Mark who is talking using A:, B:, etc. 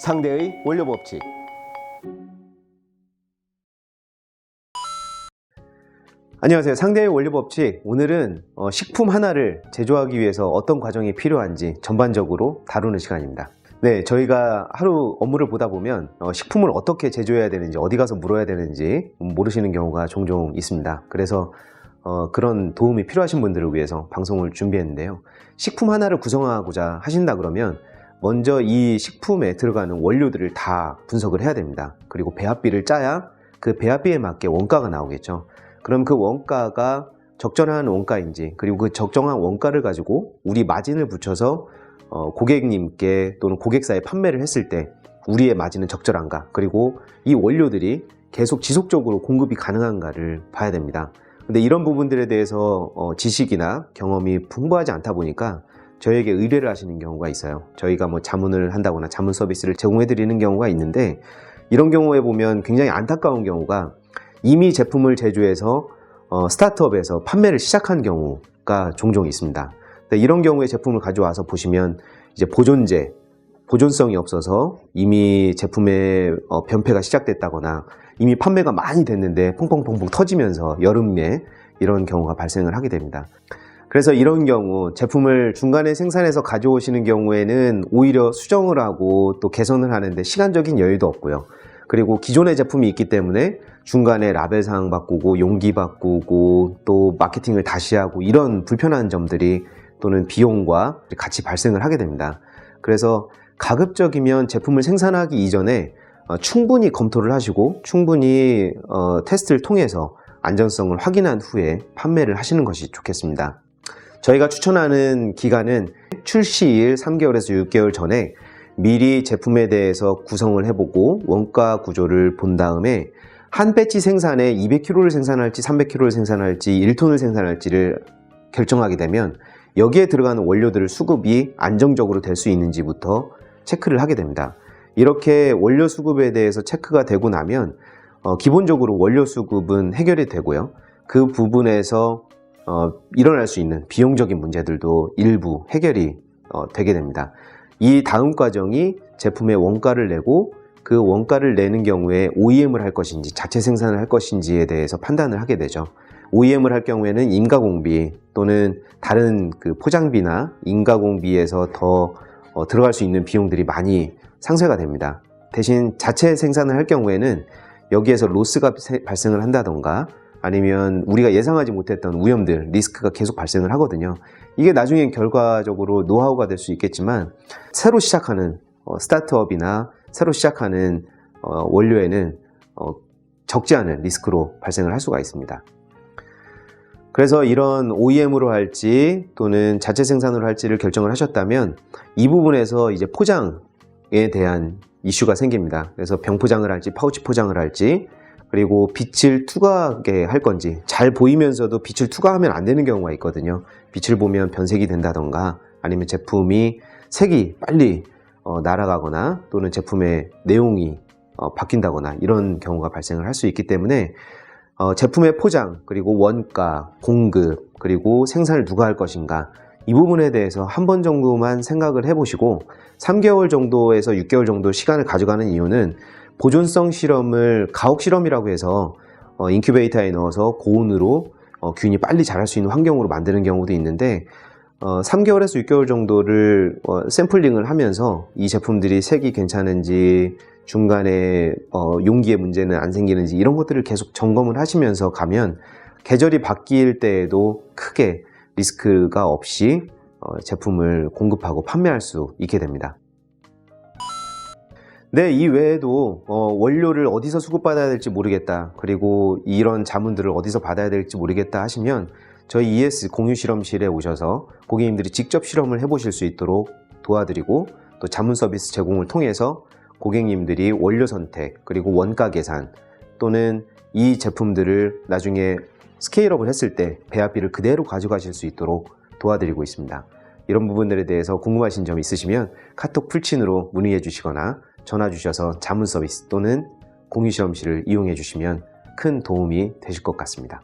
A: 상대의 원료 법칙. 안녕하세요. 상대의 원료 법칙. 오늘은 식품 하나를 제조하기 위해서 어떤 과정이 필요한지 전반적으로 다루는 시간입니다. 네, 저희가 하루 업무를 보다 보면 식품을 어떻게 제조해야 되는지, 어디 가서 물어야 되는지 모르시는 경우가 종종 있습니다. 그래서 그런 도움이 필요하신 분들을 위해서 방송을 준비했는데요. 식품 하나를 구성하고자 하신다 그러면 먼저 이 식품에 들어가는 원료들을 다 분석을 해야 됩니다. 그리고 배합비를 짜야 그 배합비에 맞게 원가가 나오겠죠. 그럼 그 원가가 적절한 원가인지, 그리고 그 적정한 원가를 가지고 우리 마진을 붙여서 고객님께 또는 고객사에 판매를 했을 때 우리의 마진은 적절한가, 그리고 이 원료들이 계속 지속적으로 공급이 가능한가를 봐야 됩니다. 근데 이런 부분들에 대해서 지식이나 경험이 풍부하지 않다 보니까 저에게 의뢰를 하시는 경우가 있어요. 저희가 뭐 자문을 한다거나 자문 서비스를 제공해 드리는 경우가 있는데, 이런 경우에 보면 굉장히 안타까운 경우가 이미 제품을 제조해서 스타트업에서 판매를 시작한 경우가 종종 있습니다. 이런 경우에 제품을 가져와서 보시면 이제 보존성이 없어서 이미 제품의 변폐가 시작됐다거나 이미 판매가 많이 됐는데 펑펑펑펑 터지면서 여름에 이런 경우가 발생을 하게 됩니다. 그래서 이런 경우 제품을 중간에 생산해서 가져오시는 경우에는 오히려 수정을 하고 또 개선을 하는데 시간적인 여유도 없고요. 그리고 기존의 제품이 있기 때문에 중간에 라벨 사항 바꾸고 용기 바꾸고 또 마케팅을 다시 하고, 이런 불편한 점들이 또는 비용과 같이 발생을 하게 됩니다. 그래서 가급적이면 제품을 생산하기 이전에 충분히 검토를 하시고 충분히 테스트를 통해서 안전성을 확인한 후에 판매를 하시는 것이 좋겠습니다. 저희가 추천하는 기간은 출시일 3개월에서 6개월 전에 미리 제품에 대해서 구성을 해보고 원가 구조를 본 다음에 한 배치 생산에 200kg를 생산할지 300kg를 생산할지 1톤을 생산할지를 결정하게 되면 여기에 들어가는 원료들 수급이 안정적으로 될 수 있는지부터 체크를 하게 됩니다. 이렇게 원료 수급에 대해서 체크가 되고 나면 기본적으로 원료 수급은 해결이 되고요. 그 부분에서 일어날 수 있는 비용적인 문제들도 일부 해결이 되게 됩니다. 이 다음 과정이 제품의 원가를 내고, 그 원가를 내는 경우에 OEM을 할 것인지 자체 생산을 할 것인지에 대해서 판단을 하게 되죠. OEM을 할 경우에는 인가공비 또는 다른 그 포장비나 인가공비에서 더 들어갈 수 있는 비용들이 많이 상쇄가 됩니다. 대신 자체 생산을 할 경우에는 여기에서 로스가 발생을 한다던가 아니면 우리가 예상하지 못했던 위험들, 리스크가 계속 발생을 하거든요. 이게 나중엔 결과적으로 노하우가 될 수 있겠지만, 새로 시작하는 스타트업이나 새로 시작하는 원료에는 적지 않은 리스크로 발생을 할 수가 있습니다. 그래서 이런 OEM으로 할지 또는 자체 생산으로 할지를 결정을 하셨다면 이 부분에서 이제 포장에 대한 이슈가 생깁니다. 그래서 병 포장을 할지 파우치 포장을 할지, 그리고 빛을 투과하게 할 건지, 잘 보이면서도 빛을 투과하면 안 되는 경우가 있거든요. 빛을 보면 변색이 된다던가 아니면 제품이 색이 빨리 날아가거나 또는 제품의 내용이 바뀐다거나 이런 경우가 발생을 할 수 있기 때문에 제품의 포장, 그리고 원가, 공급, 그리고 생산을 누가 할 것인가, 이 부분에 대해서 한 번 정도만 생각을 해보시고 3개월 정도에서 6개월 정도 시간을 가져가는 이유는 보존성 실험을 가혹 실험이라고 해서 인큐베이터에 넣어서 고온으로 균이 빨리 자랄 수 있는 환경으로 만드는 경우도 있는데 3개월에서 6개월 정도를 샘플링을 하면서 이 제품들이 색이 괜찮은지, 중간에 용기의 문제는 안 생기는지, 이런 것들을 계속 점검을 하시면서 가면 계절이 바뀔 때에도 크게 리스크가 없이 제품을 공급하고 판매할 수 있게 됩니다. 네, 이 외에도 원료를 어디서 수급받아야 될지 모르겠다, 그리고 이런 자문들을 어디서 받아야 될지 모르겠다 하시면 저희 ES 공유 실험실에 오셔서 고객님들이 직접 실험을 해보실 수 있도록 도와드리고, 또 자문 서비스 제공을 통해서 고객님들이 원료 선택, 그리고 원가 계산, 또는 이 제품들을 나중에 스케일업을 했을 때 배합비를 그대로 가져가실 수 있도록 도와드리고 있습니다. 이런 부분들에 대해서 궁금하신 점 있으시면 카톡 풀친으로 문의해 주시거나 전화 주셔서 자문 서비스 또는 공유 실험실을 이용해 주시면 큰 도움이 되실 것 같습니다.